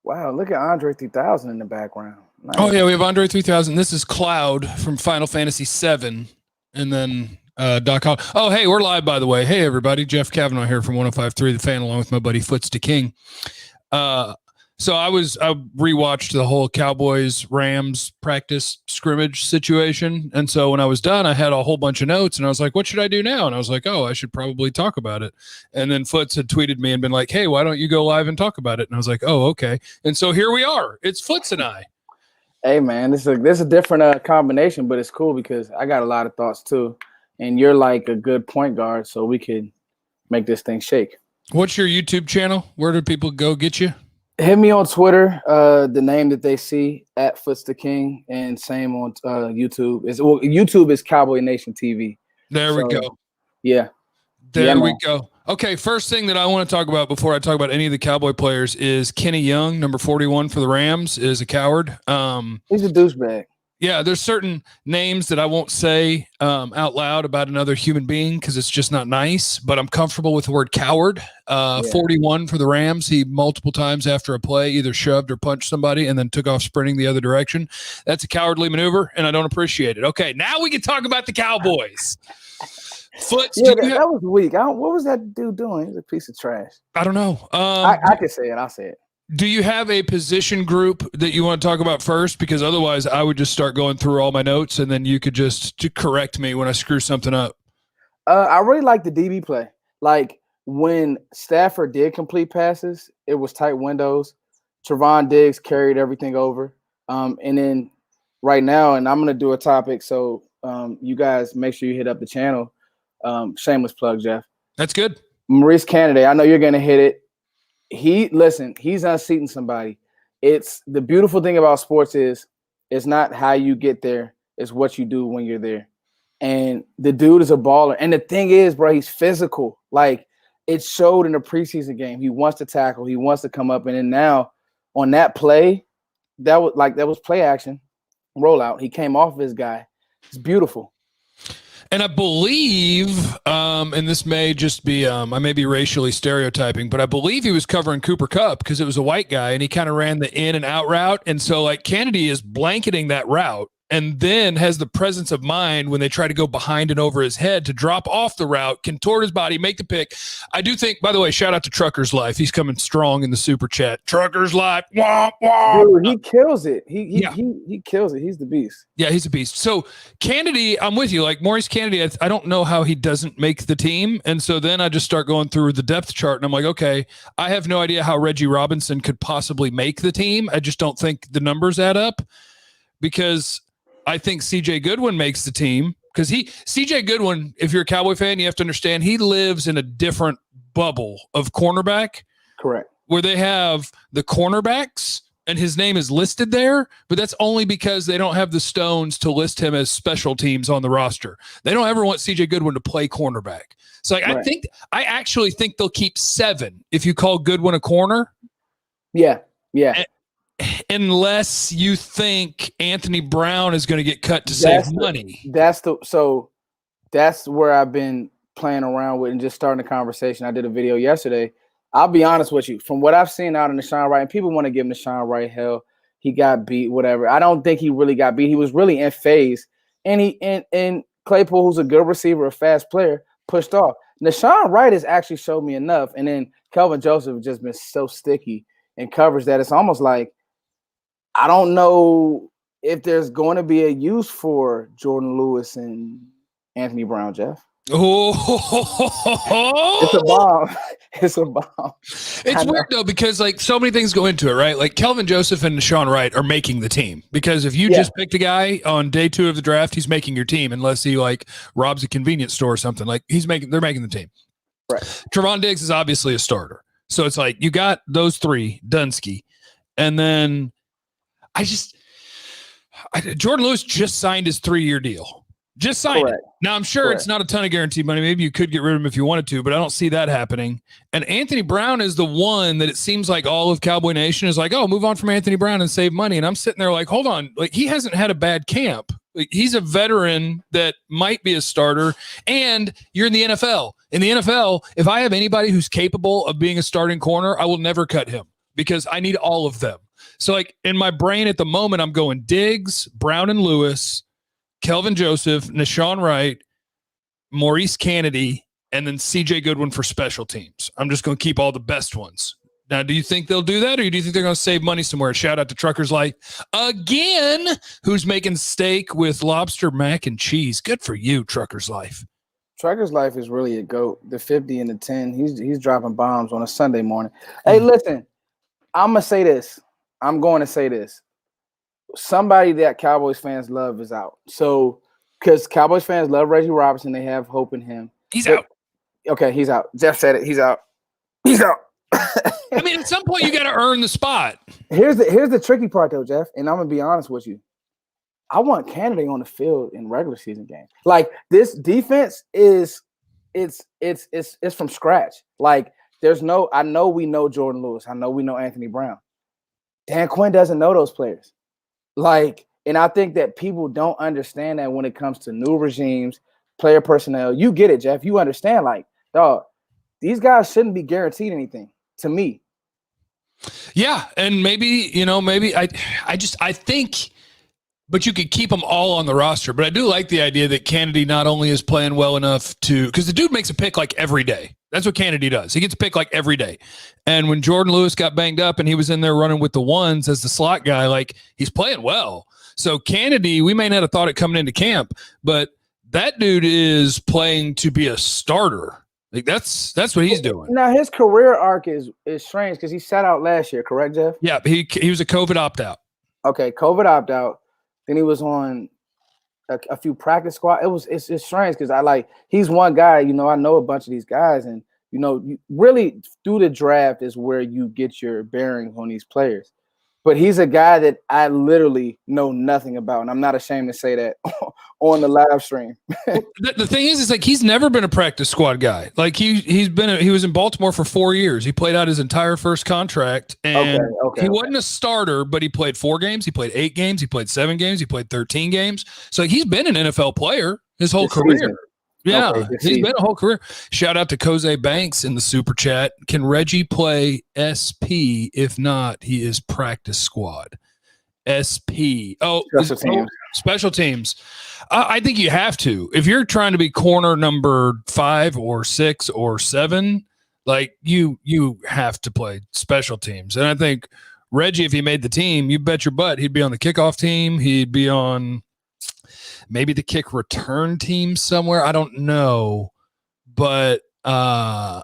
Wow, look at Andre 3000 in the background. Nice. Oh yeah, we have Andre 3000. This is Cloud from Final Fantasy VII, and then Doc Hall. Oh hey, we're live by the way. Hey everybody, Jeff Kavanaugh here from 105.3 The Fan, along with my buddy Foots to King. So I rewatched the whole Cowboys Rams practice scrimmage situation, and so when I was done, I had a whole bunch of notes, and I was like, "What should I do now?" And I was like, "Oh, I should probably talk about it." And then Foots had tweeted me and been like, "Hey, why don't you go live and talk about it?" And I was like, "Oh, okay." And so here we are. It's Foots and I. Hey man, this is a different combination, but it's cool because I got a lot of thoughts too, and you're like a good point guard, so we could make this thing shake. What's your YouTube channel? Where do people go get you? Hit me on Twitter, the name that they see at Foots the King, and same on YouTube. YouTube is Cowboy Nation TV. There we go. Yeah. There we go. Okay, first thing that I want to talk about before I talk about any of the Cowboy players is Kenny Young, number 41 for the Rams, is a coward. He's a douchebag. Yeah, there's certain names that I won't say out loud about another human being because it's just not nice, but I'm comfortable with the word coward. 41 for the Rams. He multiple times after a play either shoved or punched somebody and then took off sprinting the other direction. That's a cowardly maneuver, and I don't appreciate it. Okay, now we can talk about the Cowboys. Foots, that was weak. What was that dude doing? He's a piece of trash. I don't know. I can say it. I'll say it. Do you have a position group that you want to talk about first? Because otherwise I would just start going through all my notes and then you could just correct me when I screw something up. I really like the DB play. Like when Stafford did complete passes, it was tight windows. Trevon Diggs carried everything over. And then right now, and I'm going to do a topic, so you guys make sure you hit up the channel. Shameless plug, Jeff. That's good. Maurice Candidate, I know you're going to hit it. He's unseating somebody. It's the beautiful thing about sports is it's not how you get there, it's what you do when you're there. And the dude is a baller. And the thing is, bro, he's physical. Like it showed in the preseason game. He wants to tackle, he wants to come up. And then now on that play, that was play action, rollout. He came off of his guy. It's beautiful. And I believe, and this may just be, I may be racially stereotyping, but I believe he was covering Cooper Kupp because it was a white guy and he kind of ran the in and out route. And so like Kennedy is blanketing that route and then has the presence of mind when they try to go behind and over his head to drop off the route, contort his body, make the pick. I do think, by the way, shout out to Trucker's Life. He's coming strong in the super chat. Trucker's Life. Wah, wah. Dude, he kills it. He kills it. He's the beast. Yeah, he's a beast. So Kennedy, I'm with you. Like Maurice Kennedy, I don't know how he doesn't make the team. And so then I just start going through the depth chart and I'm like, okay, I have no idea how Reggie Robinson could possibly make the team. I just don't think the numbers add up because I think CJ Goodwin makes the team because CJ Goodwin, if you're a Cowboy fan, you have to understand he lives in a different bubble of cornerback. Correct. Where they have the cornerbacks and his name is listed there, but that's only because they don't have the stones to list him as special teams on the roster. They don't ever want CJ Goodwin to play cornerback. So like, right. I actually think they'll keep 7 if you call Goodwin a corner. Yeah. Unless you think Anthony Brown is going to get cut to save money. That's where I've been playing around with and just starting a conversation. I did a video yesterday. I'll be honest with you. From what I've seen out in Deshaun Wright, and people want to give him Deshaun Wright hell. He got beat, whatever. I don't think he really got beat. He was really in phase. And Claypool, who's a good receiver, a fast player, pushed off. Deshaun Wright has actually showed me enough. And then Kelvin Joseph has just been so sticky in coverage that it's almost like I don't know if there's going to be a use for Jordan Lewis and Anthony Brown, Jeff. Oh, it's a bomb. It's a bomb. It's weird though because like so many things go into it, right? Like Kelvin Joseph and Deshaun Wright are making the team because if you just picked a guy on day 2 of the draft, he's making your team unless he like robs a convenience store or something. Like they're making the team. Right. Trevon Diggs is obviously a starter, so it's like you got those 3, Dunsky, and then Jordan Lewis just signed his 3-year deal. Just signed it. Now, I'm sure it's not a ton of guaranteed money. Maybe you could get rid of him if you wanted to, but I don't see that happening. And Anthony Brown is the one that it seems like all of Cowboy Nation is like, oh, move on from Anthony Brown and save money. And I'm sitting there like, hold on. Like, he hasn't had a bad camp. Like, he's a veteran that might be a starter. And you're in the NFL. In the NFL, if I have anybody who's capable of being a starting corner, I will never cut him. because I need all of them. So like in my brain at the moment, I'm going Diggs, Brown and Lewis, Kelvin Joseph, Nashawn Wright, Maurice Kennedy, and then CJ Goodwin for special teams. I'm just going to keep all the best ones. Now, do you think they'll do that, or do you think they're going to save money somewhere? Shout out to Trucker's Life again, who's making steak with lobster, mac, and cheese. Good for you, Trucker's Life. Trucker's Life is really a GOAT. The 50 and the 10. He's dropping bombs on a Sunday morning. Hey, listen, I'm going to say this. I'm going to say this. Somebody that Cowboys fans love is out. So, because Cowboys fans love Reggie Robinson, they have hope in him. He's out. Okay, he's out. Jeff said it. He's out. He's out. I mean, at some point, you got to earn the spot. Here's the tricky part, though, Jeff, and I'm going to be honest with you. I want Kennedy on the field in regular season games. Like, this defense is it's from scratch. Like, I know we know Jordan Lewis. I know we know Anthony Brown. Dan Quinn doesn't know those players. Like, and I think that people don't understand that when it comes to new regimes, player personnel. You get it, Jeff. You understand, like, dog, these guys shouldn't be guaranteed anything to me. Yeah, and maybe I think, but you could keep them all on the roster. But I do like the idea that Kennedy not only is playing well enough to, because the dude makes a pick like every day. That's what Kennedy does. He gets a pick like every day. And when Jordan Lewis got banged up and he was in there running with the ones as the slot guy, like, he's playing well. So Kennedy, we may not have thought it coming into camp, but that dude is playing to be a starter. Like, that's what he's doing. Now, his career arc is strange because he sat out last year, correct, Jeff? Yeah, he was a COVID opt-out. Okay, COVID opt-out. Then he was on a few practice squad. It's strange because he's one guy, I know a bunch of these guys, and you really through the draft is where you get your bearings on these players. But he's a guy that I literally know nothing about, and I'm not ashamed to say that on the live stream. The thing is like, he's never been a practice squad guy. Like, he was in Baltimore for 4 years. He played out his entire first contract, and he wasn't a starter, but he played 4 games. He played 8 games. He played 7 games. He played 13 games. So he's been an NFL player his whole career. Season. Yeah, he's been a whole career. Shout out to Jose Banks in the super chat. Can Reggie play SP? If not, he is practice squad. SP. Oh, special teams. I think you have to. If you're trying to be corner number 5 or 6 or 7, like, you have to play special teams. And I think Reggie, if he made the team, you bet your butt he'd be on the kickoff team. He'd be on maybe the kick return team somewhere. I don't know, but I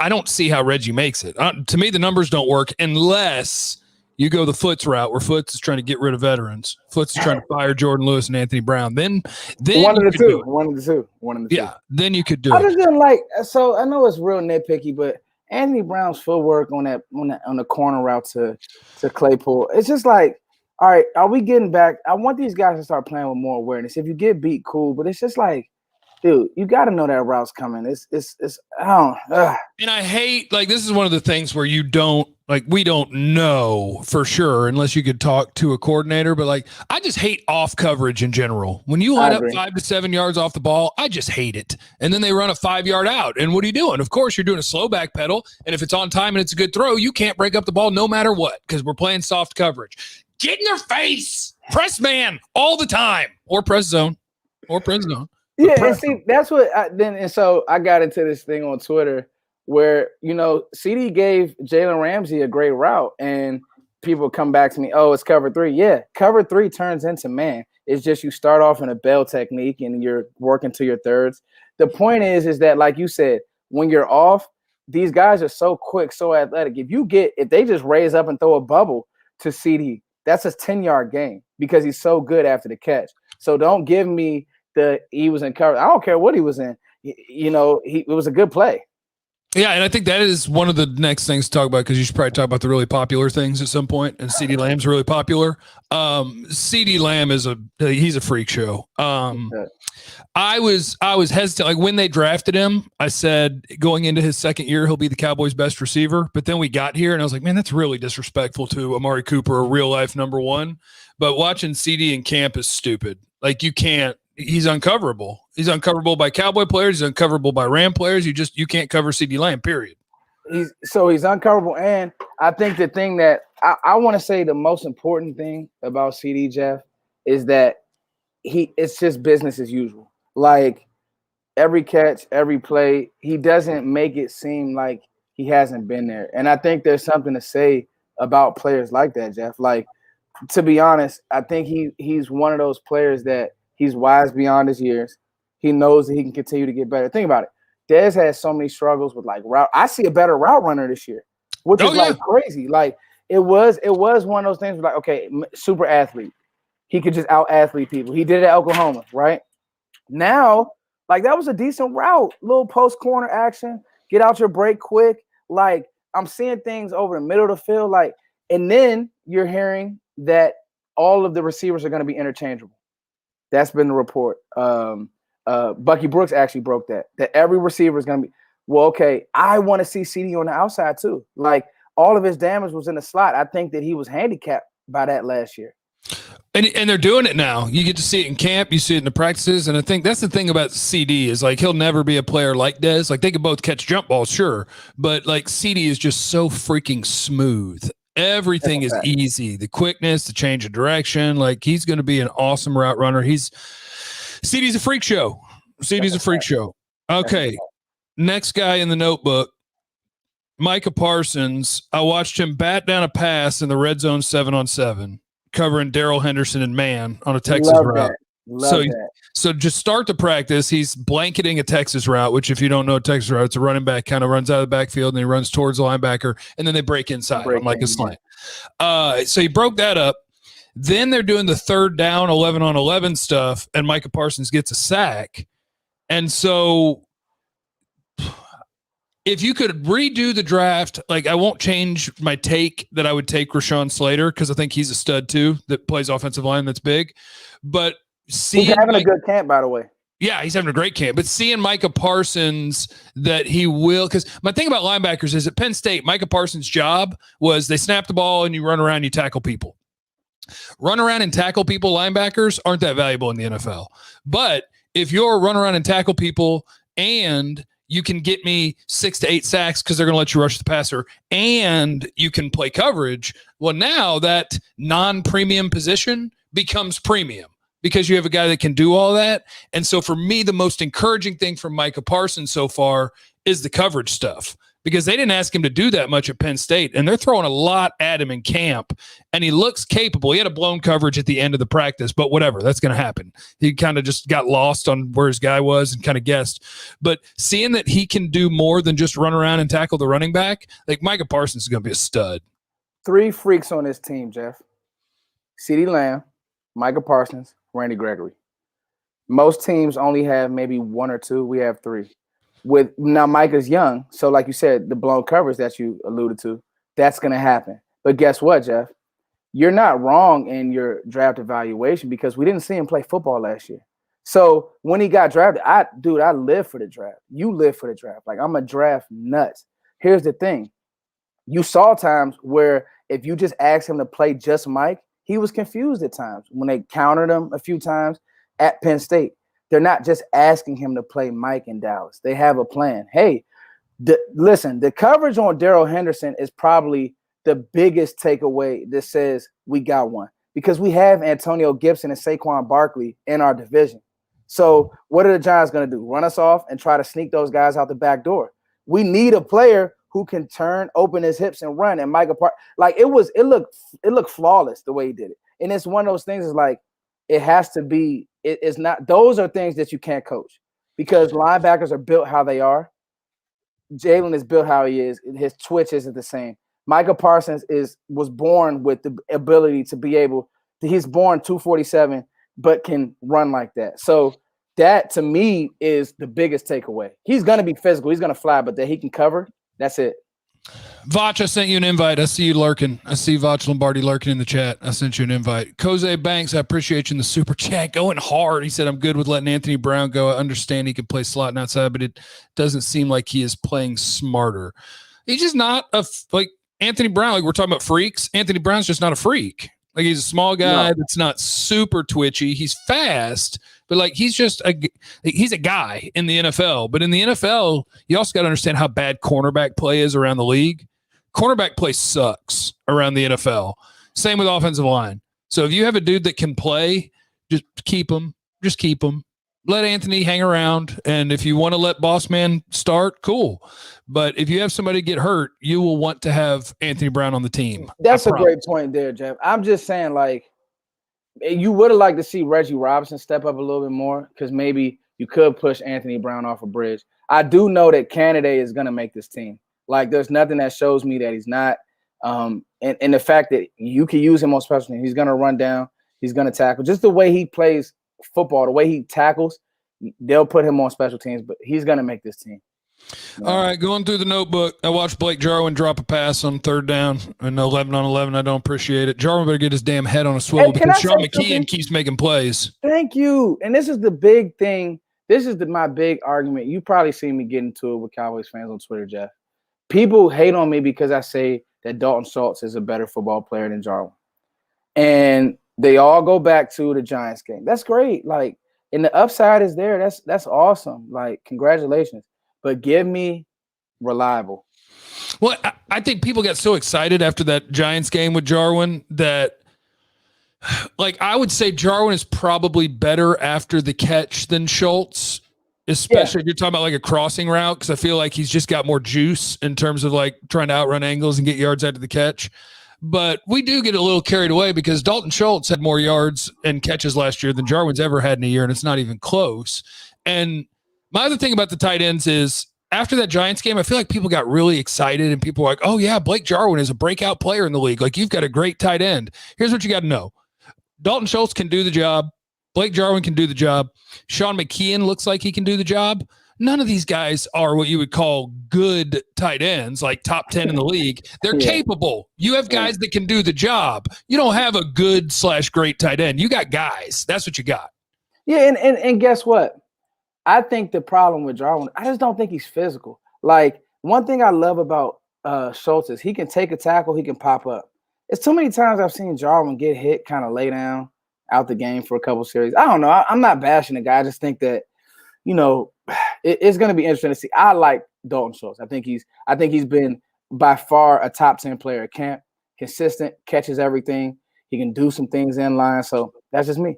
don't see how Reggie makes it. To me, the numbers don't work unless you go the Foots route, where Foots is trying to get rid of veterans. Foots is trying to fire Jordan Lewis and Anthony Brown. Then one of the two. Yeah, then you could do I it. just didn't so I know it's real nitpicky, but Anthony Brown's footwork on the corner route to Claypool, it's just like, all right, are we getting back? I want these guys to start playing with more awareness. If you get beat, cool, but it's just like, dude, you got to know that route's coming. And I hate, like, this is one of the things where we don't know for sure unless you could talk to a coordinator, but like, I just hate off coverage in general. When you line up 5 to 7 yards off the ball, I just hate it. And then they run a 5-yard out. And what are you doing? Of course, you're doing a slow back pedal. And if it's on time and it's a good throw, you can't break up the ball no matter what, because we're playing soft coverage. Get in their face, press man all the time, or press zone. Yeah, and see, that's what so I got into this thing on Twitter where, CeeDee gave Jalen Ramsey a great route, and people come back to me, oh, it's cover 3. Yeah, cover 3 turns into man. It's just you start off in a bell technique and you're working to your thirds. The point is that, like you said, when you're off, these guys are so quick, so athletic. If they just raise up and throw a bubble to CeeDee, that's a 10-yard game because he's so good after the catch. So don't give me he was in cover. I don't care what he was in. It was a good play. Yeah, and I think that is one of the next things to talk about, because you should probably talk about the really popular things at some point, and CeeDee Lamb's really popular. CeeDee Lamb he's a freak show. I was hesitant. Like, when they drafted him, I said going into his second year, he'll be the Cowboys' best receiver. But then we got here, and I was like, man, that's really disrespectful to Amari Cooper, a real-life number 1. But watching CeeDee in camp is stupid. Like, you can't. He's uncoverable. He's uncoverable by Cowboy players. He's uncoverable by Ram players. You can't cover CeeDee Lamb, period. he's uncoverable, and I think the thing that I want to say the most important thing about CeeDee, Jeff, is that it's just business as usual. Like every catch, every play, he doesn't make it seem like he hasn't been there. And I think there's something to say about players like that, Jeff. Like, to be honest, I think he's one of those players that he's wise beyond his years. He knows that he can continue to get better. Think about it. Dez has so many struggles with like route. I see a better route runner this year, which is like crazy. Like it was one of those things like, okay, super athlete. He could just out athlete people. He did it at Oklahoma, right? Now, like that was a decent route. Little post corner action, get out your break quick. Like I'm seeing things over the middle of the field, like, and then you're hearing that all of the receivers are going to be interchangeable. That's been the report. Bucky Brooks actually broke that every receiver is going to be, well, okay, I want to see CeeDee on the outside too. Like all of his damage was in the slot. I think that he was handicapped by that last year. And they're doing it now. You get to see it in camp. You see it in the practices. And I think that's the thing about CeeDee is like he'll never be a player like Dez. Like they can both catch jump balls, sure. But like CeeDee is just so freaking smooth. Everything is easy. The quickness, the change of direction. Like he's going to be an awesome route runner. CeeDee's a freak show. CeeDee's a freak show. Okay. Next guy in the notebook, Micah Parsons. I watched him bat down a pass in the red zone 7-on-7, covering Darrell Henderson and man on a Texas route. So just start the practice. He's blanketing a Texas route, which if you don't know a Texas route, it's a running back kind of runs out of the backfield and he runs towards the linebacker and then they break inside on like a slant. So he broke that up. Then they're doing the third down 11-on-11 stuff and Micah Parsons gets a sack. And so if you could redo the draft, like I won't change my take that I would take Rashawn Slater because I think he's a stud too that plays offensive line that's big. But he's having a good camp, by the way. Yeah, he's having a great camp. But seeing Micah Parsons that he will, because my thing about linebackers is at Penn State, Micah Parsons' job was they snap the ball and you run around, you tackle people. Run around and tackle people, linebackers aren't that valuable in the NFL. But if you're run around and tackle people and you can get me 6 to 8 sacks because they're going to let you rush the passer and you can play coverage, well, now that non-premium position becomes premium because you have a guy that can do all that. And so for me, the most encouraging thing from Micah Parsons so far is the coverage stuff because they didn't ask him to do that much at Penn State and they're throwing a lot at him in camp and he looks capable. He had a blown coverage at the end of the practice, but whatever, that's going to happen. He kind of just got lost on where his guy was and kind of guessed, but seeing that he can do more than just run around and tackle the running back, like Micah Parsons is going to be a stud. 3 freaks on this team, Jeff. CeeDee Lamb, Micah Parsons, Randy Gregory. Most teams only have maybe 1 or 2. We have 3. With now Micah's young, so like you said, the blown coverage that you alluded to, that's going to happen. But guess what, Jeff? You're not wrong in your draft evaluation because we didn't see him play football last year. So when he got drafted, I live for the draft. You live for the draft. Like I'm a draft nut. Here's the thing. You saw times where if you just asked him to play just Mike, he was confused at times when they countered him a few times at Penn State. They're not just asking him to play Mike in Dallas. They have a plan. Hey, listen, the coverage on Darrell Henderson is probably the biggest takeaway that says we got one because we have Antonio Gibson and Saquon Barkley in our division. So what are the Giants going to do? Run us off and try to sneak those guys out the back door. We need a player who can turn, open his hips and run. And Micah Parsons, like it looked flawless the way he did it. And it's one of those things is like, it has to be, it's not, those are things that you can't coach because linebackers are built how they are. Jalen is built how he is. His twitch isn't the same. Micah Parsons was born with the ability to be able to, he's born 247, but can run like that. So that to me is the biggest takeaway. He's going to be physical. He's going to fly, but that he can cover, that's it. Vach, I sent you an invite. I see you lurking. I see Vach Lombardi lurking in the chat. I sent you an invite. Jose Banks, I appreciate you in the super chat. Going hard. He said, I'm good with letting Anthony Brown go. I understand he can play slot and outside, but it doesn't seem like he is playing smarter. He's just not like Anthony Brown. Like we're talking about freaks. Anthony Brown's just not a freak. Like he's a small guy that's not super twitchy. He's fast, but like he's a guy in the NFL. But in the NFL, you also got to understand how bad cornerback play is around the league. Cornerback play sucks around the NFL. Same with offensive line. So if you have a dude that can play, just keep him. Just keep him. Let Anthony hang around. And if you want to let Boss Man start, cool. But if you have somebody get hurt, you will want to have Anthony Brown on the team. That's a great point there, Jeff. I'm just saying, like, you would have liked to see Reggie Robinson step up a little bit more because maybe you could push Anthony Brown off a bridge. I do know that Canada is going to make this team. Like, there's nothing that shows me that he's not. And the fact that you can use him on special teams, he's going to run down, he's going to tackle. Just the way he plays football, the way he tackles, they'll put him on special teams, but he's going to make this team. All right, going through the notebook, I watched Blake Jarwin drop a pass on third down and 11 on 11. I don't appreciate it. Jarwin better get his damn head on a swivel because Sean McKeon keeps making plays. Thank you. And this is the big thing. This is my big argument. You probably see me get into it with Cowboys fans on Twitter, Jeff. People hate on me because I say that Dalton Schultz is a better football player than Jarwin. And they all go back to the Giants game. That's great. Like, and the upside is there. That's awesome. Like, congratulations. But give me reliable. Well, I think people got so excited after that Giants game with Jarwin that, like, I would say Jarwin is probably better after the catch than Schultz, especially if you're talking about like a crossing route, because I feel like he's just got more juice in terms of like trying to outrun angles and get yards after the catch. But we do get a little carried away because Dalton Schultz had more yards and catches last year than Jarwin's ever had in a year, and it's not even close. And my other thing about the tight ends is after that Giants game, I feel like people got really excited and people were like, oh, yeah, Blake Jarwin is a breakout player in the league. Like, you've got a great tight end. Here's what you got to know. Dalton Schultz can do the job. Blake Jarwin can do the job. Sean McKeon looks like he can do the job. None of these guys are what you would call good tight ends, like top 10 in the league. They're capable. You have guys that can do the job. You don't have a good/great tight end. You got guys. That's what you got. Yeah, and guess what? I think the problem with Jarwin, I just don't think he's physical. Like, one thing I love about Schultz is he can take a tackle, he can pop up. It's too many times I've seen Jarwin get hit, kind of lay down out the game for a couple series. I don't know. I'm not bashing the guy. I just think that, you know, it's going to be interesting to see. I like Dalton Schultz. I think he's been by far a top 10 player at camp. Consistent, catches everything. He can do some things in line. So that's just me.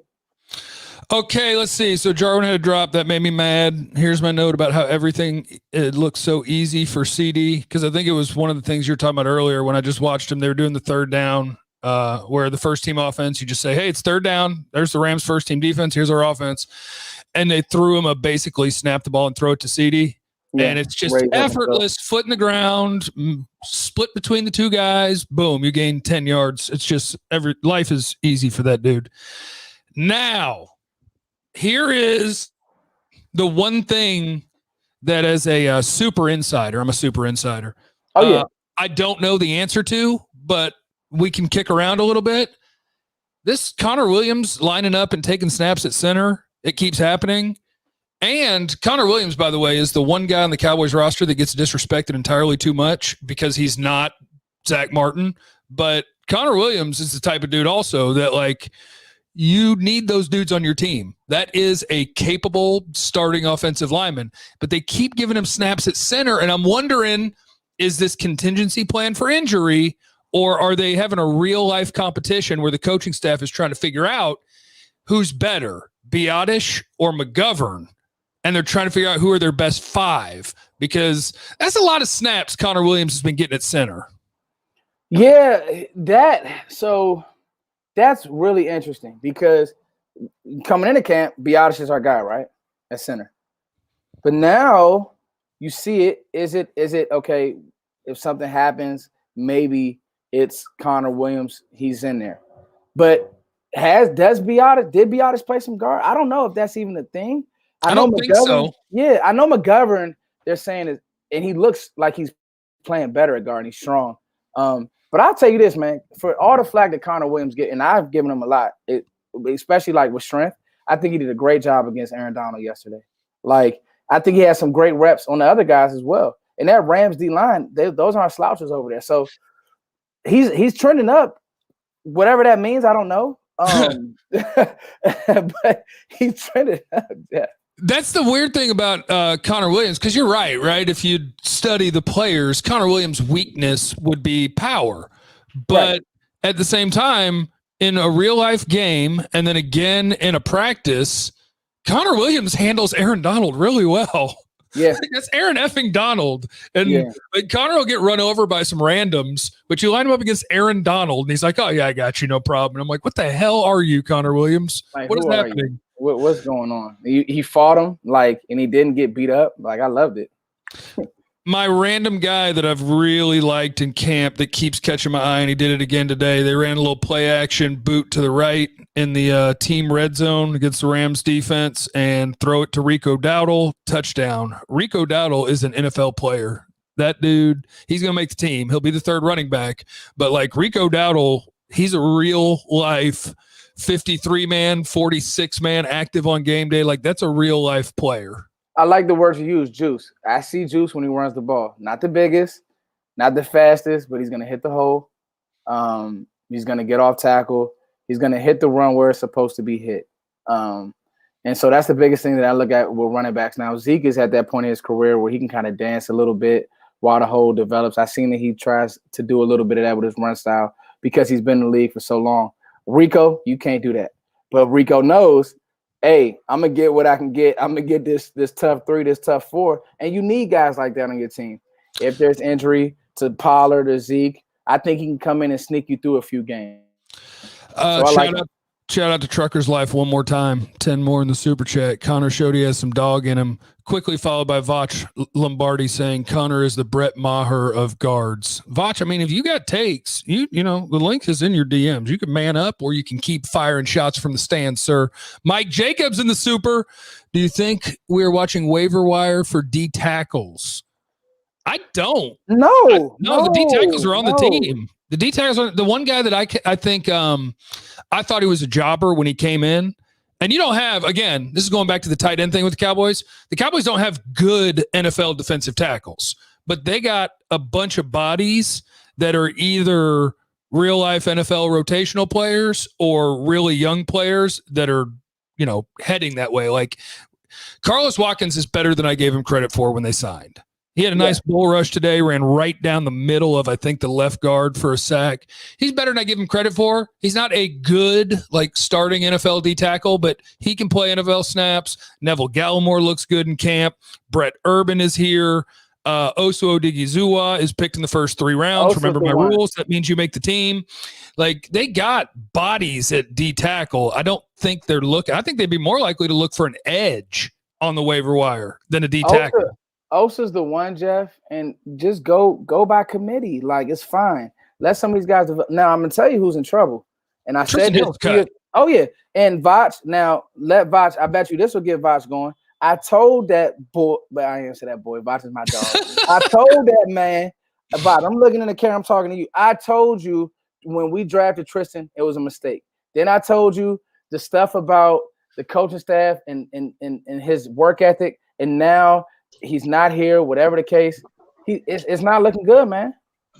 Okay, let's see. So Jarwin had a drop that made me mad. Here's my note about how it looks so easy for CeeDee, because I think it was one of the things you were talking about earlier when I just watched him. They were doing the third down, where the first team offense, you just say, hey, it's third down. There's the Rams first team defense. Here's our offense. And they threw him basically snap the ball and throw it to CeeDee. Yeah, and it's just effortless, foot in the ground, split between the two guys. Boom, you gain 10 yards. It's just life is easy for that dude. Now, here is the one thing that as a super insider, I'm a super insider. Oh, yeah. I don't know the answer to, but we can kick around a little bit. This Connor Williams lining up and taking snaps at center, it keeps happening. And Connor Williams, by the way, is the one guy on the Cowboys roster that gets disrespected entirely too much because he's not Zach Martin. But Connor Williams is the type of dude also that, like, you need those dudes on your team. That is a capable starting offensive lineman. But they keep giving him snaps at center, and I'm wondering, is this contingency plan for injury, or are they having a real-life competition where the coaching staff is trying to figure out who's better, Biotish or McGovern? And they're trying to figure out who are their best five, because that's a lot of snaps Connor Williams has been getting at center. Yeah, that's really interesting because coming into camp, Biotish is our guy, right? At center. But now you see it. Is it okay, if something happens, maybe it's Connor Williams, he's in there. But did Biotish play some guard? I don't know if that's even a thing. I don't think so. Yeah, I know McGovern, they're saying it, and he looks like he's playing better at guard. He's strong. But I'll tell you this, man, for all the flag that Connor Williams get, and I've given him a lot, especially like with strength, I think he did a great job against Aaron Donald yesterday. Like, I think he had some great reps on the other guys as well. And that Rams D line, those aren't slouches over there. So he's trending up. Whatever that means, I don't know. But he trended. Yeah. That's the weird thing about Connor Williams, because you're right? If you study the players, Connor Williams' weakness would be power. But at the same time, in a real-life game and then again in a practice, Connor Williams handles Aaron Donald really well. Yeah. That's Aaron effing Donald. And like, Connor will get run over by some randoms, but you line him up against Aaron Donald, and he's like, oh, yeah, I got you, no problem. And I'm like, what the hell are you, Connor Williams? Like, what is happening? What's going on? He fought him, and he didn't get beat up. Like, I loved it. My random guy that I've really liked in camp that keeps catching my eye, and he did it again today. They ran a little play action boot to the right in the team red zone against the Rams defense and throw it to Rico Dowdle, touchdown. Rico Dowdle is an NFL player. That dude, he's going to make the team. He'll be the third running back. But like Rico Dowdle, he's a real life 53-man, 46-man active on game day. Like, that's a real life player. I like the words you use, juice. I see juice when he runs the ball. Not the biggest, not the fastest, but he's going to hit the hole. He's going to get off tackle. He's going to hit the run where it's supposed to be hit. And so that's the biggest thing that I look at with running backs now. Zeke is at that point in his career where he can kind of dance a little bit while the hole develops. I've seen that he tries to do a little bit of that with his run style because he's been in the league for so long. Rico, you can't do that. But Rico knows, hey, I'm going to get what I can get. I'm going to get this tough 3, this tough 4. And you need guys like that on your team. If there's injury to Pollard or Zeke, I think he can come in and sneak you through a few games. Shout out to Trucker's Life one more time. 10 more in the super chat. Connor showed he has some dog in him. Quickly followed by Vach Lombardi saying Connor is the Brett Maher of guards. Vach, I mean, if you got takes, you know, the link is in your DMs. You can man up or you can keep firing shots from the stand, sir. Mike Jacobs in the super. Do you think we're watching waiver wire for D tackles? I don't. No, the D tackles are on the team. The D tackles are the one guy that I think I thought he was a jobber when he came in. And you don't have, again, this is going back to the tight end thing with the Cowboys. The Cowboys don't have good NFL defensive tackles, but they got a bunch of bodies that are either real life NFL rotational players or really young players that are, you know, heading that way. Like Carlos Watkins is better than I gave him credit for when they signed. He had a nice bull rush today, ran right down the middle of, I think, the left guard for a sack. He's better than I give him credit for. He's not a good, like, starting NFL D tackle, but he can play NFL snaps. Neville Gallimore looks good in camp. Brett Urban is here. Osu Odigizua is picked in the first 3 rounds. Remember my rules. That means you make the team. Like, they got bodies at D tackle. I don't think they're looking. I think they'd be more likely to look for an edge on the waiver wire than a D tackle. Osa's the one, Jeff, and just go by committee. Like, it's fine. Let some of these guys develop. Now, I'm going to tell you who's in trouble. And I said this. Oh, yeah. And Vach, now, let Vach, I bet you this will get Vach going. I told that boy, but I didn't say that boy. Vach is my dog. I told that man, Vach, I'm looking in the camera, I'm talking to you. I told you when we drafted Tristan, it was a mistake. Then I told you the stuff about the coaching staff and his work ethic, and now he's not here, whatever the case. It's not looking good, man.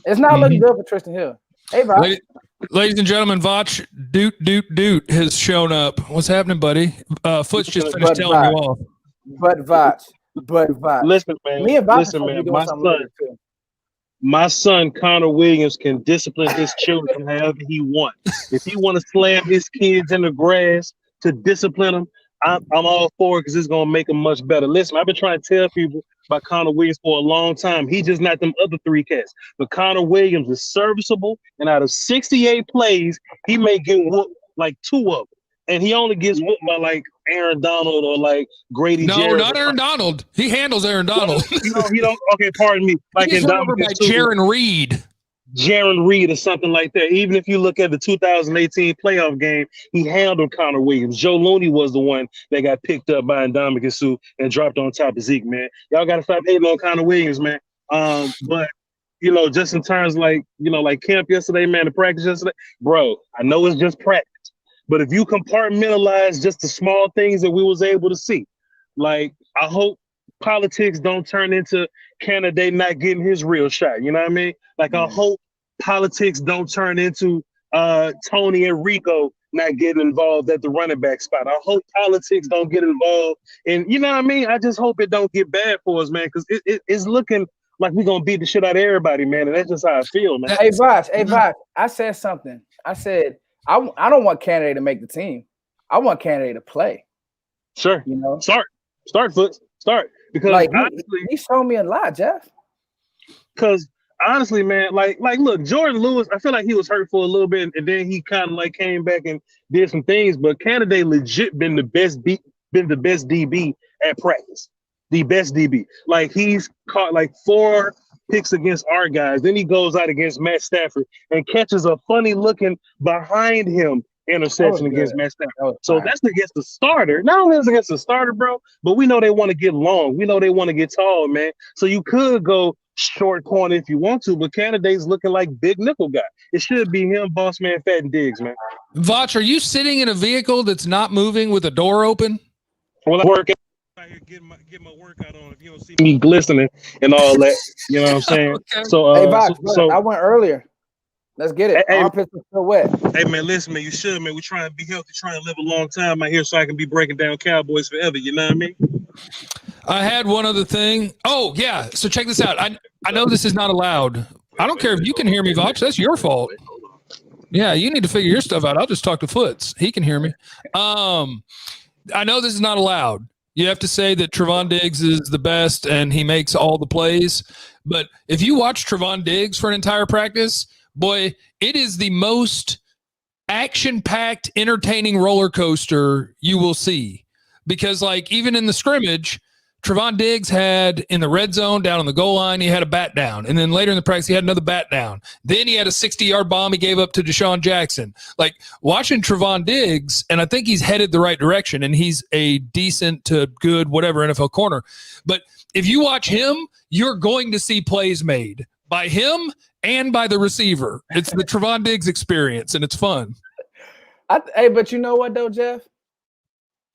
It's not looking good for Tristan Hill. Hey, Vach. Ladies and gentlemen, Vach Doot has shown up. What's happening, buddy? Foot's just finished telling you off. But Vach. Listen, man. Me and Vach my son Connor Williams can discipline his children however he wants. If he want to slam his kids in the grass to discipline them, I'm all for it because it's going to make them much better. Listen, I've been trying to tell people about Connor Williams for a long time. He's just not them other 3 cats. But Connor Williams is serviceable, and out of 68 plays, he may get whooped like 2 of them. And he only gets whooped by like Aaron Donald or like Grady Jarrett. No, not Aaron Donald. He handles Aaron Donald. Okay, pardon me. Like in Donald by Jaron Reed or something like that. Even if you look at the 2018 playoff game, he handled Connor Williams. Joe Looney was the one that got picked up by Ndamukong Suh and dropped on top of Zeke, man. Y'all got to stop hating on Connor Williams, man. But, you know, just in terms like camp yesterday, man, the practice yesterday, bro, I know it's just practice. But if you compartmentalize just the small things that we was able to see, like I hope politics don't turn into candidate not getting his real shot. You know what I mean? Like I hope politics don't turn into Tony and Rico not getting involved at the running back spot. I hope politics don't get involved. And you know what I mean? I just hope it don't get bad for us, man, because it's looking like we're going to beat the shit out of everybody, man. And that's just how I feel, man. Hey, Voch, I said something. I said, I don't want Canada to make the team. I want Canada to play. Sure. You know? Start, Foots. Start. Because like, honestly, he showed me a lot, Jeff. Because honestly, man, like look, Jordan Lewis, I feel like he was hurt for a little bit, and then he kind of like came back and did some things. But Canada legit been the best DB at practice, the best DB. Like he's caught like 4 picks against our guys. Then he goes out against Matt Stafford and catches a funny looking behind him interception against Matt Stafford. So that's against the starter. Not only is it against the starter, bro, but we know they want to get long. We know they want to get tall, man. So you could go short corner if you want to, but Canada's looking like big nickel guy. It should be him, boss man, Fat and Diggs, man. Voch, are you sitting in a vehicle that's not moving with a door open? Well, I work out here getting my workout on. If you don't see me glistening and all that, you know what I'm saying? Okay. So, hey, Voch, I went earlier. Let's get it. Armpits are still wet. Hey, man, listen, man, you should, man. We're trying to be healthy, trying to live a long time out here so I can be breaking down Cowboys forever. You know what I mean? I had one other thing. Oh, yeah. So check this out. I know this is not allowed. I don't care if you can hear me, Voch. That's your fault. Yeah, you need to figure your stuff out. I'll just talk to Foots. He can hear me. I know this is not allowed. You have to say that Trevon Diggs is the best and he makes all the plays. But if you watch Trevon Diggs for an entire practice, boy, it is the most action-packed, entertaining roller coaster you will see. Because, like, even in the scrimmage, Trevon Diggs had in the red zone down on the goal line, he had a bat down. And then later in the practice, he had another bat down. Then he had a 60-yard bomb he gave up to Deshaun Jackson. Like, watching Trevon Diggs, and I think he's headed the right direction, and he's a decent to good whatever NFL corner. But if you watch him, you're going to see plays made by him and by the receiver. It's the Trevon Diggs experience, and it's fun. Hey, but you know what, though, Jeff?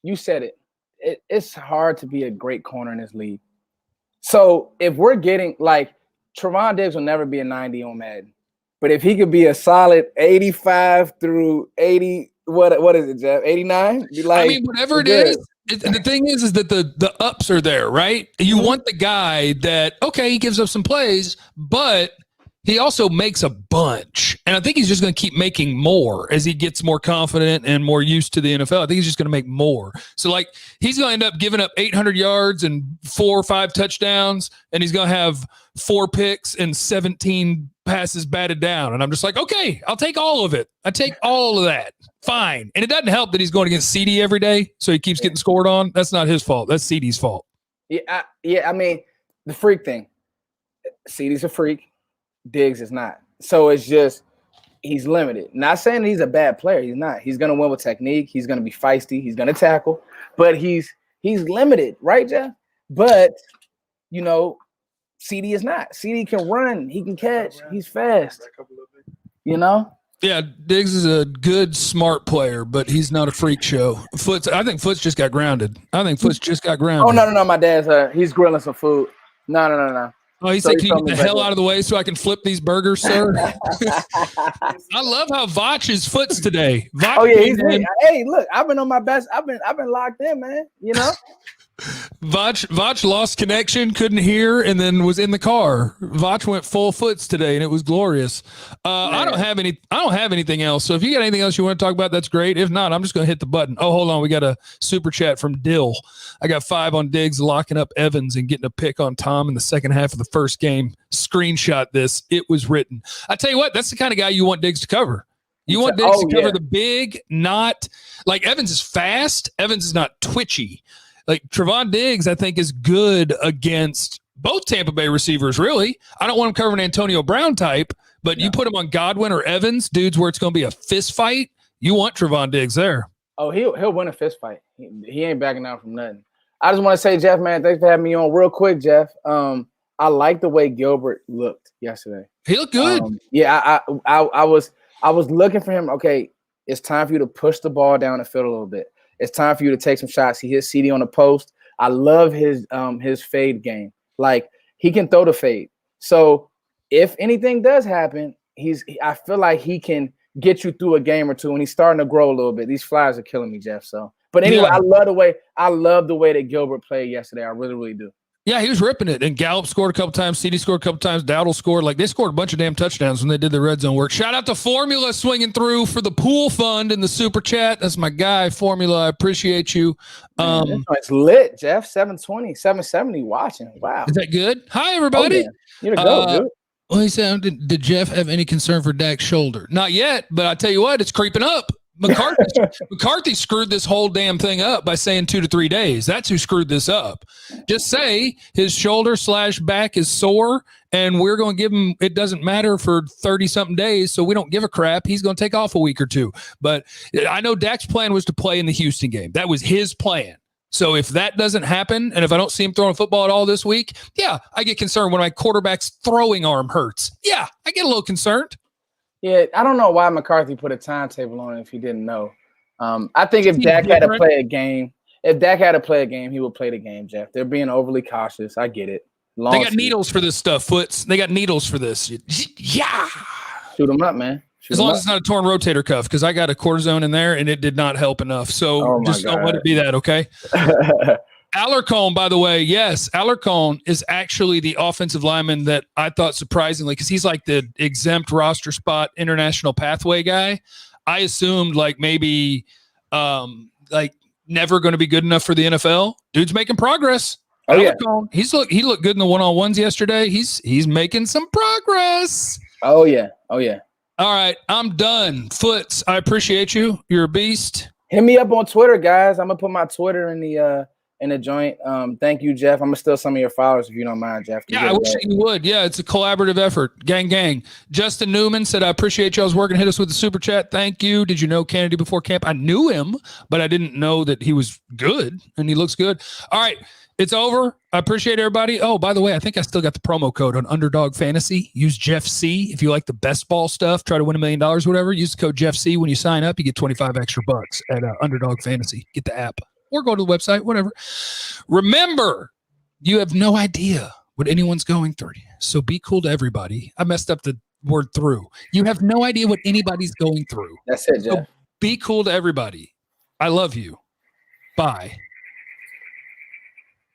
You said it. It's hard to be a great corner in this league. So if we're getting like Trevon Diggs will never be a 90 on Madden, but if he could be a solid 85 through 80, what is it, Jeff? 89? Like, I mean, whatever it is. The thing is that the ups are there, right? You want the guy that, okay, he gives up some plays, but he also makes a bunch. And I think he's just going to keep making more as he gets more confident and more used to the NFL. I think he's just going to make more. So, like, he's going to end up giving up 800 yards and 4 or 5 touchdowns, and he's going to have 4 picks and 17 passes batted down. And I'm just like, okay, I'll take all of it. I take all of that. Fine. And it doesn't help that he's going against CeeDee every day, so he keeps getting scored on. That's not his fault. That's CeeDee's fault. Yeah, I mean, the freak thing. CeeDee's a freak. Diggs is not. So it's just he's limited. Not saying he's a bad player. He's not. He's going to win with technique. He's going to be feisty. He's going to tackle. But he's limited, right, Jeff? But, you know, CeeDee is not. CeeDee can run. He can catch. He's fast. You know? Yeah, Diggs is a good, smart player, but he's not a freak show. I think Foots just got grounded. Oh, no. My dad's he's grilling some food. No. Oh, he said, can you get the hell out of the way so I can flip these burgers, sir? I love how Voch is Foots today. Voch hey, look, I've been on my best. I've been locked in, man. You know? Voch lost connection, couldn't hear, and then was in the car. Voch went full Foots today, and it was glorious. I don't have anything else. So if you got anything else you want to talk about, that's great. If not, I'm just going to hit the button. Oh, hold on. We got a super chat from Dill. I got 5 on Diggs locking up Evans and getting a pick on Tom in the second half of the first game. Screenshot this. It was written. I tell you what, that's the kind of guy you want Diggs to cover. You want Diggs to cover the big, not like Evans is fast. Evans is not twitchy. Like Trevon Diggs, I think, is good against both Tampa Bay receivers, really. I don't want him covering Antonio Brown type, but you put him on Godwin or Evans, dudes where it's going to be a fist fight, you want Trevon Diggs there. Oh, he'll win a fist fight. He ain't backing down from nothing. I just want to say, Jeff, man, thanks for having me on real quick, Jeff. I like the way Gilbert looked yesterday. He looked good. I was looking for him. Okay, it's time for you to push the ball down the field a little bit. It's time for you to take some shots. He hit CeeDee on the post. I love his fade game. Like, he can throw the fade. So if anything does happen, I feel like he can get you through a game or two, and he's starting to grow a little bit. These flies are killing me, Jeff. So, but anyway, I love the way that Gilbert played yesterday. I really, really do. Yeah, he was ripping it. And Gallup scored a couple times. CeeDee scored a couple times. Dowdle scored. Like, they scored a bunch of damn touchdowns when they did the red zone work. Shout out to Formula swinging through for the pool fund in the super chat. That's my guy, Formula. I appreciate you. It's lit, Jeff. 720, 770 watching. Wow. Is that good? Hi, everybody. Oh, you're the GOAT, dude. Well, he said, did Jeff have any concern for Dak's shoulder? Not yet, but I tell you what, it's creeping up. McCarthy screwed this whole damn thing up by saying 2 to 3 days. That's who screwed this up. Just say his shoulder/back is sore, and we're going to give him, it doesn't matter for 30-something days, so we don't give a crap. He's going to take off a week or two. But I know Dak's plan was to play in the Houston game. That was his plan. So if that doesn't happen, and if I don't see him throwing football at all this week, yeah, I get concerned when my quarterback's throwing arm hurts. Yeah, I get a little concerned. Yeah, I don't know why McCarthy put a timetable on it if he didn't know. I think if Dak had to play a game, he would play the game, Jeff. They're being overly cautious. I get it. They got needles for this stuff, Foots. They got needles for this. Yeah. Shoot them up, man. As long as it's not a torn rotator cuff, because I got a cortisone in there and it did not help enough. So just don't let it be that, okay? Alarcon, by the way, yes, Alarcon is actually the offensive lineman that I thought surprisingly, because he's like the exempt roster spot international pathway guy. I assumed like maybe like never going to be good enough for the NFL. Dude's making progress. Oh, Alarcon, yeah. He looked good in the one-on-ones yesterday. He's making some progress. Oh, yeah. Oh, yeah. All right, I'm done. Foots, I appreciate you. You're a beast. Hit me up on Twitter, guys. I'm gonna put my Twitter in the joint. Thank you, Jeff. I'm gonna steal some of your followers if you don't mind, Jeff. Yeah, I wish you would. Yeah, it's a collaborative effort. Gang, gang. Justin Newman said, I appreciate y'all's work and hit us with the super chat. Thank you. Did you know Kennedy before camp? I knew him, but I didn't know that he was good, and he looks good. All right. It's over. I appreciate everybody. Oh, by the way, I think I still got the promo code on Underdog Fantasy. Use Jeff C. If you like the best ball stuff, try to win $1 million, whatever. Use the code Jeff C. When you sign up, you get 25 extra bucks at Underdog Fantasy. Get the app or go to the website, whatever. Remember, you have no idea what anyone's going through. So be cool to everybody. I messed up the word through. You have no idea what anybody's going through. That's it, Jeff. So be cool to everybody. I love you. Bye.